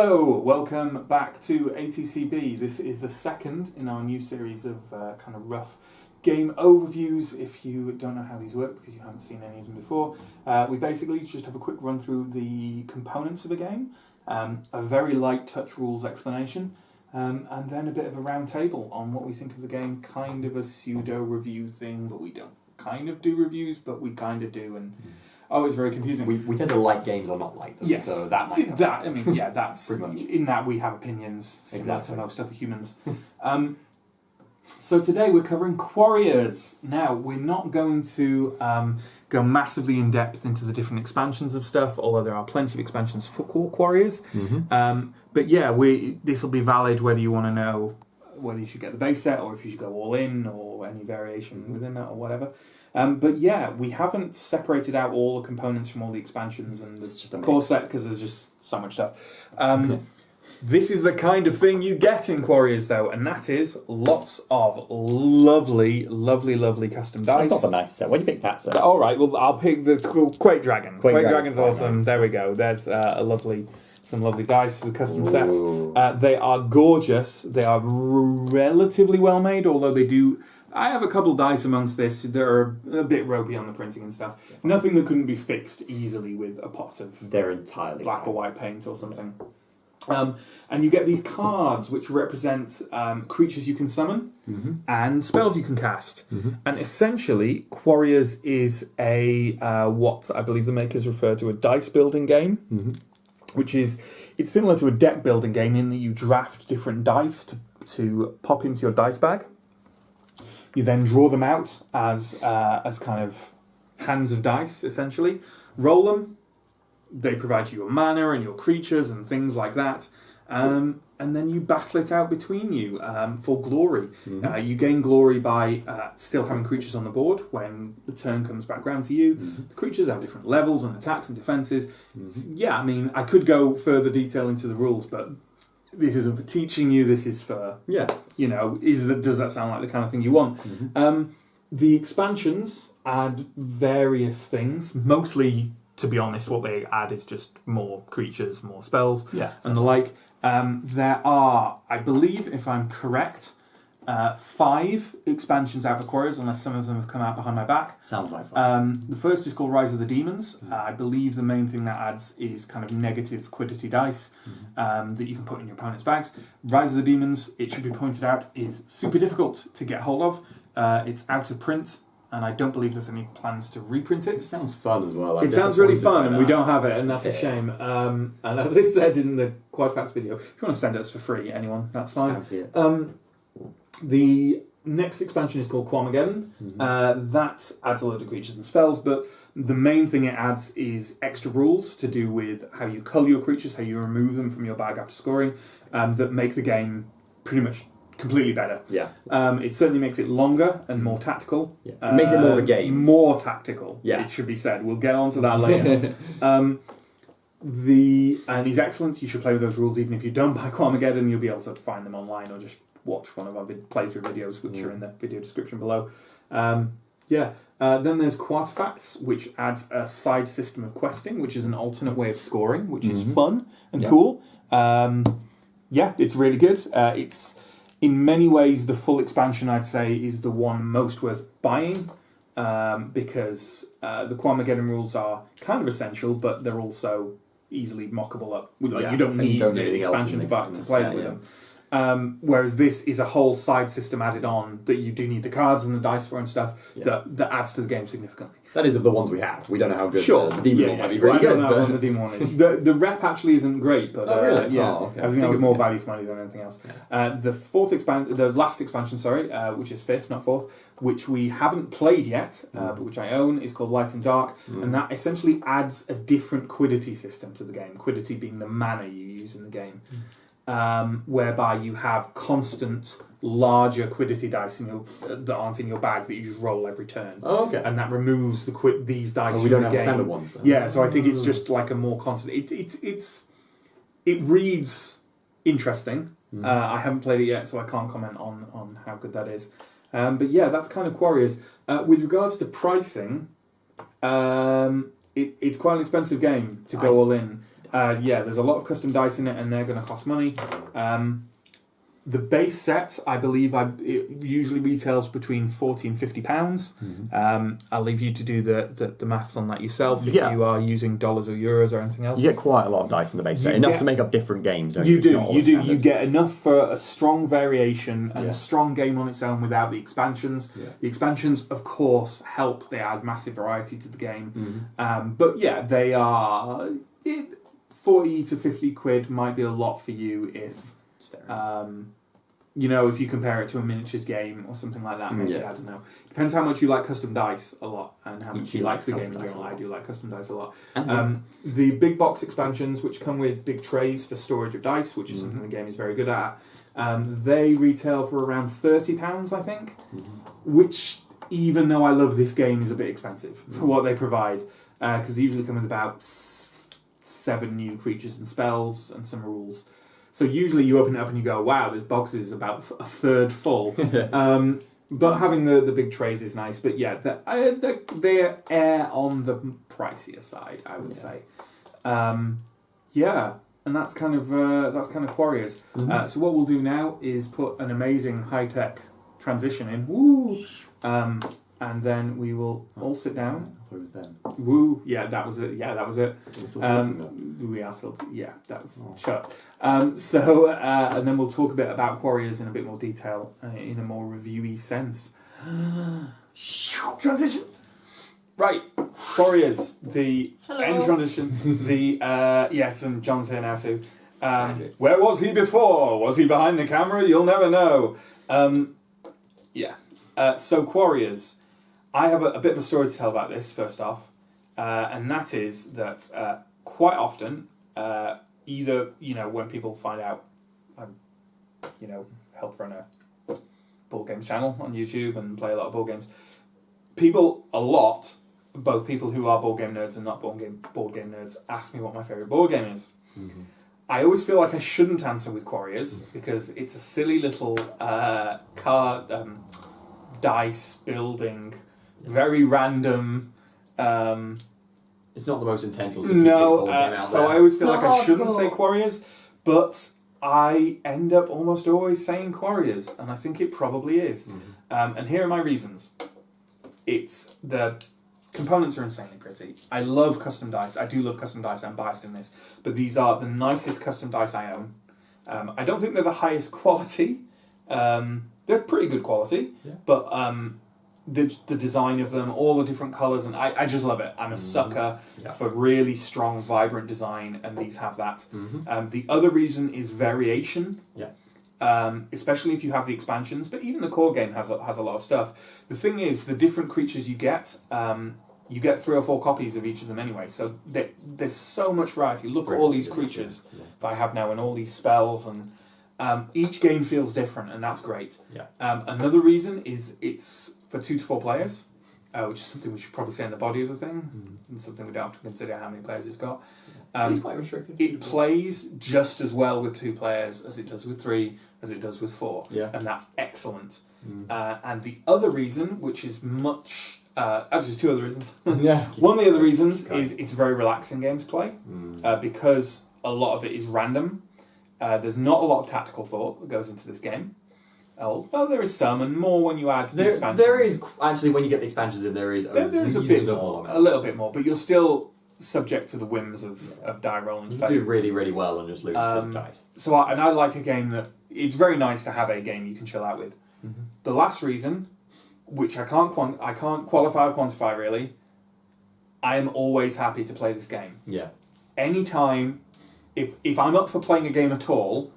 Hello, welcome back to ATCB. This is the second in our new series of kind of rough game overviews. If you don't know how these work because you haven't seen any of them before, we basically just have a quick run through the components of a game, a very light touch rules explanation, and then a bit of a round table on what we think of the game, kind of a pseudo review thing, but we don't kind of do reviews, but we kind of do, and oh, it's very confusing. We tend to like games or not like them, yes. So that might help. That, I mean, yeah, that's pretty much. In that we have opinions similar Exactly. to most other humans. So today we're covering Quarriors. Now, we're not going to go massively in depth into the different expansions of stuff, although there are plenty of expansions for Quarriors. But yeah, this will be valid whether you want to know whether you should get the base set or if you should go all in or any variation within that or whatever. But yeah, we haven't separated out all the components from all the expansions and the core set because there's just so much stuff. This is the kind of thing you get in Quarriors, though, and that is lots of lovely, lovely, lovely custom dice. That's not the nicest set. Why do you pick that set? All right, well, I'll pick the Quake Dragon. Quake Dragon's quite awesome. nice. There we go. There's some lovely dice for the custom Ooh. sets. They are gorgeous. They are relatively well made, although they do. I have a couple dice amongst this that are a bit ropey on the printing and stuff. Nothing that couldn't be fixed easily with a pot of They're entirely black fine. or white paint or something. And you get these cards which represent creatures you can summon and spells you can cast. And essentially, Quarriors is a what I believe the makers refer to a dice building game, which is it's similar to a deck building game in that you draft different dice to pop into your dice bag. You then draw them out as kind of hands of dice, essentially. Roll them. They provide you your mana and your creatures and things like that. And then you battle it out between you for glory. You gain glory by still having creatures on the board when the turn comes back round to you. The creatures have different levels and attacks and defences. Yeah, I mean, I could go further detail into the rules, but this isn't for teaching you. This is for, does that sound like the kind of thing you want? The expansions add various things, mostly, to be honest, what they add is just more creatures, more spells, and the like. There are, I believe, if I'm correct, 5 expansions out of Quarriors, unless some of them have come out behind my back. Sounds like fun. The first is called Rise of the Demons. I believe the main thing that adds is kind of negative quiddity dice that you can put in your opponent's bags. Rise of the Demons, it should be pointed out, is super difficult to get hold of. It's out of print. And I don't believe there's any plans to reprint it. It sounds fun as well. It sounds really fun, and we don't have it, and that's a shame. And as I said in the Quad Facts video, if you want to send it us for free, anyone, that's fine. Can't see it. The next expansion is called Quamageddon. That adds a load of creatures and spells, but the main thing it adds is extra rules to do with how you cull your creatures, how you remove them from your bag after scoring, that make the game pretty much completely better. It certainly makes it longer and more tactical. It makes it more of a game. More tactical, it should be said. We'll get onto that later. And he's excellent. You should play with those rules even if you don't buy Quamageddon. You'll be able to find them online or just watch one of our playthrough videos, which are in the video description below. Then there's Quarterfacts, which adds a side system of questing, which is an alternate way of scoring, which is fun and cool. It's really good. It's in many ways the full expansion, I'd say, is the one most worth buying because the Quamageddon rules are kind of essential, but they're also easily mockable up. You don't need the expansion to play with them. Whereas this is a whole side system added on that you do need the cards and the dice for and stuff that adds to the game significantly. That is of the ones we have. We don't know how good the demon one might be. I don't know what the demon one is. The rep actually isn't great, but really? I think that was more value for money than anything else. The last expansion, which is 5th, not 4th, which we haven't played yet, but which I own, is called Light and Dark, and that essentially adds a different quiddity system to the game. Quiddity being the mana you use in the game. Whereby you have constant larger quiddity dice that aren't in your bag that you just roll every turn. And that removes these dice from the game. We don't have standard ones. Yeah, so I think it's just like a more constant. It reads interesting. I haven't played it yet, so I can't comment on how good that is. But yeah, that's kind of Quarriors. With regards to pricing, it's quite an expensive game to go all in. There's a lot of custom dice in it, and they're going to cost money. The base set, I believe, it usually retails between £40 and £50. I'll leave you to do the maths on that yourself if you are using dollars or euros or anything else. You get quite a lot of dice in the base set, enough to make up different games. You do. You get enough for a strong variation and a strong game on its own without the expansions. Yeah. The expansions, of course, help. They add massive variety to the game. But yeah, they are 40 to 50 quid might be a lot for you if. If you compare it to a miniatures game or something like that, maybe, I don't know. Depends how much you like custom dice a lot and how much you like the game in general. I do like custom dice a lot. The big box expansions, which come with big trays for storage of dice, which is something the game is very good at, they retail for around £30, I think, which, even though I love this game, is a bit expensive for what they provide, because they usually come with about 7 new creatures and spells and some rules. So usually you open it up and you go, wow, this box is about a third full. But having the big trays is nice. But yeah, they're on the pricier side, I would say. And that's kind of Quarriors. So what we'll do now is put an amazing high-tech transition in. Woo! And then we will all sit down. I thought it was them. Woo! Yeah, that was it. Yeah, that was it. We are still. Yeah, that was shut. And then we'll talk a bit about Quarriors in a bit more detail, in a more reviewy sense. Transition. Right, Quarriors. The end transition. Yes, and John's here now too. Where was he before? Was he behind the camera? You'll never know. So Quarriors. I have a bit of a story to tell about this, first off, and that is that quite often, either, when people find out I'm, help run a board games channel on YouTube and play a lot of board games, both people who are board game nerds and not board game nerds, ask me what my favourite board game is. I always feel like I shouldn't answer with Quarriors, because it's a silly little card, dice building, very random. It's not the most intense or strategic board game out so there. I always feel like I shouldn't say Quarriors, but I end up almost always saying Quarriors, and I think it probably is. And here are my reasons. It's the components are insanely pretty. I love custom dice. I do love custom dice. I'm biased in this, but these are the nicest custom dice I own. I don't think they're the highest quality. They're pretty good quality, but the design of them, all the different colours, and I just love it. I'm a sucker for really strong, vibrant design, and these have that. The other reason is variation, especially if you have the expansions, but even the core game has a lot of stuff. The thing is, the different creatures you get 3 or 4 copies of each of them anyway, so there's so much variety. Look at all these creatures that I have now, and all these spells, and each game feels different, and that's great. Another reason is it's for 2 to 4 players, which is something we should probably say in the body of the thing, and something we don't have to consider how many players it's got. It's quite restricted. It plays just as well with 2 players as it does with 3, as it does with 4, and that's excellent. And the other reason, which is much... actually, there's 2 other reasons. One of the other reasons is it's a very relaxing game to play, because a lot of it is random. There's not a lot of tactical thought that goes into this game. Although there is some, and more when you add the expansions. There is, actually, when you get the expansions in, there is there's a bit more, a little bit more, but you're still subject to the whims of die roll and you fate. can do really, really well and just lose dice. So I like a game that, it's very nice to have a game you can chill out with. The last reason, which I can't qualify or quantify really, I am always happy to play this game. Anytime, if I'm up for playing a game at all,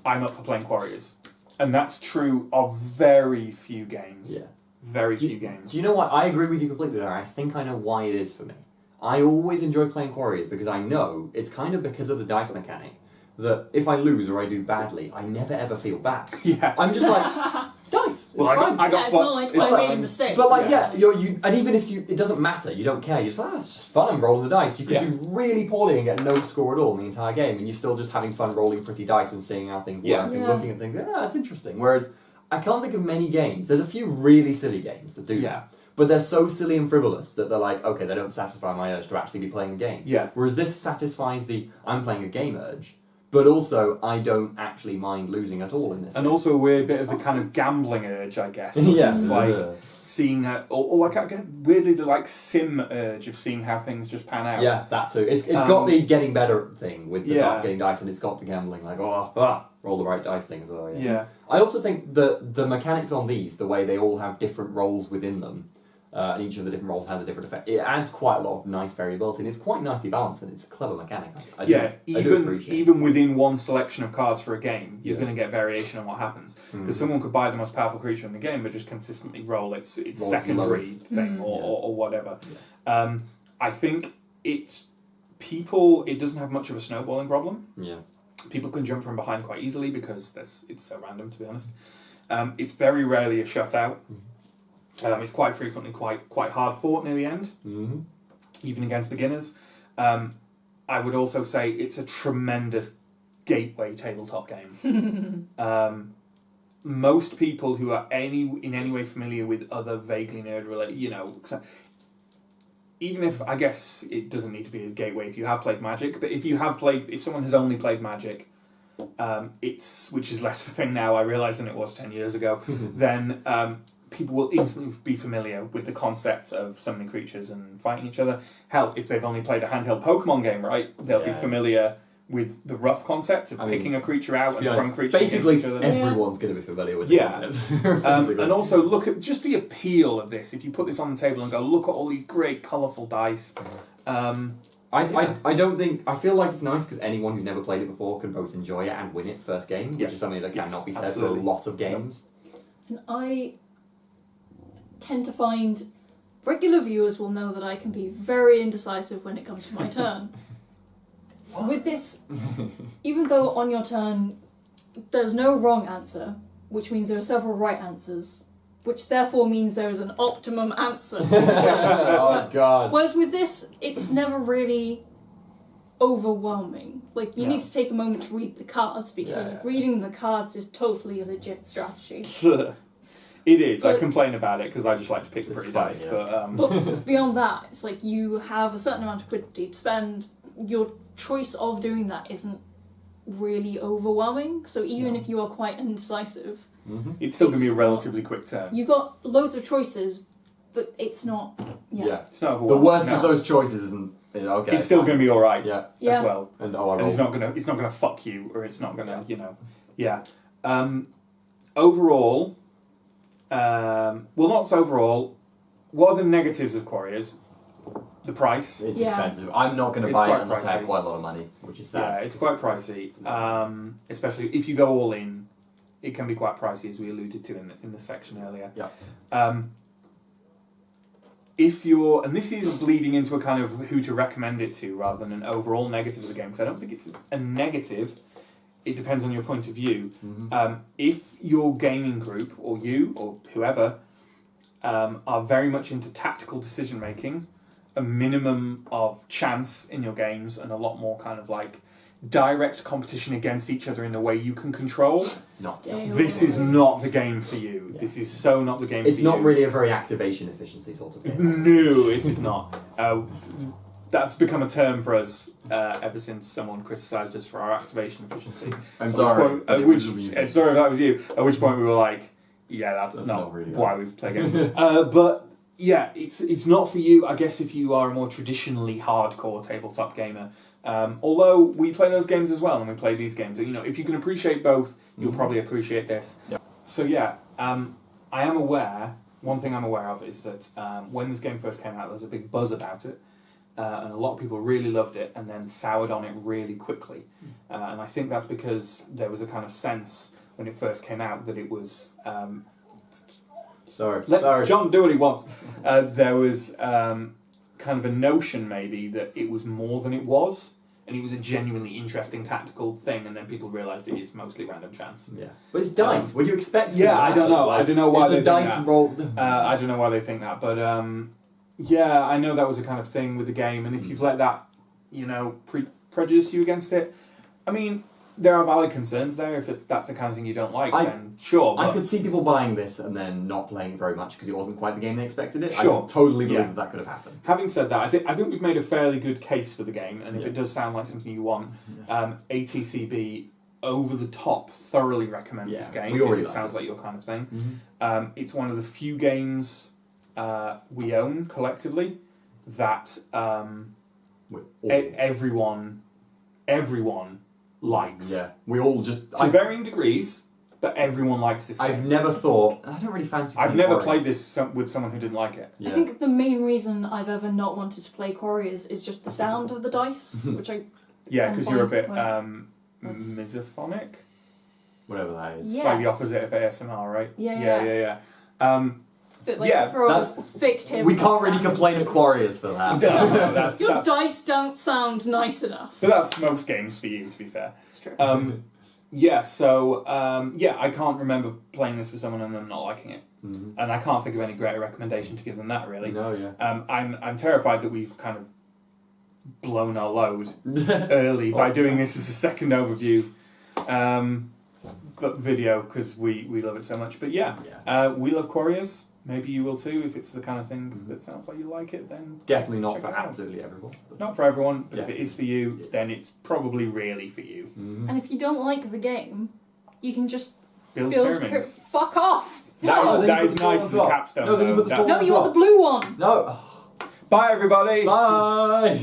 I'm up for playing Quarriors. And that's true of very few games. Very few games. Do you know what? I agree with you completely there. I think I know why it is for me. I always enjoy playing Quarriors because I know it's kind of because of the dice mechanic that if I lose or I do badly, I never ever feel bad. I'm just like, dice. It's fine. I got it's not like I made a mistake. But like, you and even if it doesn't matter, you don't care. You're just like, it's just fun. I'm rolling the dice. You could do really poorly and get no score at all in the entire game, and you're still just having fun rolling pretty dice and seeing how things work and looking at things. That's interesting. Whereas I can't think of many games. There's a few really silly games that do that, but they're so silly and frivolous that they're like, okay, they don't satisfy my urge to actually be playing a game. Yeah. Whereas this satisfies the I'm playing a game urge, but also I don't actually mind losing at all in this. And also a weird bit of the kind of gambling urge, I guess. Yes. Like seeing, or like I get weirdly the like sim urge of seeing how things just pan out. Yeah, that too. It's got the getting better thing with the getting dice, and it's got the gambling, like, roll the right dice thing as well. Yeah. I also think the mechanics on these, the way they all have different roles within them, and each of the different roles has a different effect, it adds quite a lot of nice variability, and it's quite nicely balanced, and it's a clever mechanic. I do appreciate even within one selection of cards for a game, you're going to get variation on what happens. Because someone could buy the most powerful creature in the game, but just consistently roll its secondary thing or whatever. Yeah. I think it doesn't have much of a snowballing problem. Yeah. People can jump from behind quite easily because it's so random, to be honest. It's very rarely a shutout. It's quite frequently quite hard fought near the end, even against beginners. I would also say it's a tremendous gateway tabletop game. Most people who are in any way familiar with other vaguely nerd related, even if I guess it doesn't need to be a gateway if you have played Magic, but if someone has only played Magic, which is less of a thing now, I realise, than it was 10 years ago, then people will instantly be familiar with the concept of summoning creatures and fighting each other. Hell, if they've only played a handheld Pokemon game, right, they'll be familiar with the rough concept of picking a creature out and throwing creatures basically against each other. Everyone's going to be familiar with the concept. And also look at just the appeal of this. If you put this on the table and go, look at all these great colourful dice. I don't think... I feel like it's nice because anyone who's never played it before can both enjoy it and win it first game, which is something that cannot be said for a lot of games. And I tend to find regular viewers will know that I can be very indecisive when it comes to my turn. With this, even though on your turn there's no wrong answer, which means there are several right answers, which therefore means there is an optimum answer. Oh god. Whereas with this, it's never really overwhelming. Like, you need to take a moment to read the cards, because reading the cards is totally a legit strategy. It is. I complain about it because I just like to pick pretty dice. But beyond that, it's like you have a certain amount of quiddity to spend. Your choice of doing that isn't really overwhelming. So even if you are quite indecisive, it's still going to be a relatively quick turn. You've got loads of choices, but it's not. It's not the worst of those choices isn't. Okay. It's still going to be all right. Yeah. As well. And it's not going to fuck you, or it's not going to overall. Not overall. What are the negatives of Quarriors? The price. It's expensive. I'm not going to buy it unless I have quite a lot of money, which is sad. Yeah, it's quite pricey. Especially if you go all in, it can be quite pricey, as we alluded to in the section earlier. Yeah. If you're, and this is bleeding into a kind of who to recommend it to rather than an overall negative of the game, because I don't think it's a negative. It depends on your point of view. If your gaming group, or you, or whoever, are very much into tactical decision making, a minimum of chance in your games, and a lot more kind of like direct competition against each other in a way you can control, this is not the game for you. Yeah. This is so not the game for you. It's not really a very activation efficiency sort of game. No, it is not. That's become a term for us ever since someone criticised us for our activation efficiency. I'm sorry. Sorry if that was you. At which point we were like, yeah, that's not really why we play games. But yeah, it's not for you, I guess, if you are a more traditionally hardcore tabletop gamer. Although we play those games as well, and we play these games. If you can appreciate both, you'll probably appreciate this. Yeah. So yeah, I am aware. One thing I'm aware of is that when this game first came out, there was a big buzz about it. And a lot of people really loved it and then soured on it really quickly. And I think that's because there was a kind of sense when it first came out that it was... Let John do what he wants. There was kind of a notion maybe that it was more than it was, and it was a genuinely interesting tactical thing, and then people realised it is mostly random chance. Yeah. But it's dice. What do you expect? I don't know. I don't know why it's they a dice think that. roll. I don't know why they think that, but... yeah, I know that was a kind of thing with the game, and if you've let that, prejudice you against it, I mean, there are valid concerns there. If that's the kind of thing you don't like, I- then sure. I but- could see people buying this and then not playing very much because it wasn't quite the game they expected it. Sure. I totally believe Yeah. that could have happened. Having said that, I think we've made a fairly good case for the game, and if Yeah. it does sound like something you want, ATCB over the top thoroughly recommends this Yeah, game. we already if it like sounds it. like your kind of thing. Mm-hmm. It's one of the few games we own collectively that everyone likes. Yeah, we all just. To varying degrees, but everyone likes this game. I've never thought. I don't really fancy. I've playing never Warriors. played this with someone who didn't like it. Yeah. I think the main reason I've ever not wanted to play Quarriors is just the sound of the dice, which I Yeah, because you're a bit Fine, that's- misophonic. Whatever that is. Yeah. It's like the Yes. opposite of ASMR, right? Yeah. yeah. bit like Yeah, for a that's- thick tip. We can't really complain at Quarriors for that. No, that's, Your that's, dice don't sound nice enough. but that's most games for you, to be fair. It's true. Yeah, so I can't remember playing this with someone and them not liking it, Mhm. and I can't think of any greater recommendation to give them that really. No, yeah. I'm terrified that we've kind of blown our load early by doing this as a second overview, but video because we love it so much. But yeah, we love Quarriors. Maybe you will too if it's the kind of thing that sounds like you like it. Then Definitely not check for it out. absolutely everyone. but- Not for everyone, but if Yeah. it is for you, then it's probably really for you. Mhm. And if you don't like the game, you can just Build build pyramids. fuck off. That No, is, then that you is put the nice sword as on a top. capstone. No, then you though. put the That's- sword No, you want the blue one. No. Bye, everybody. Bye.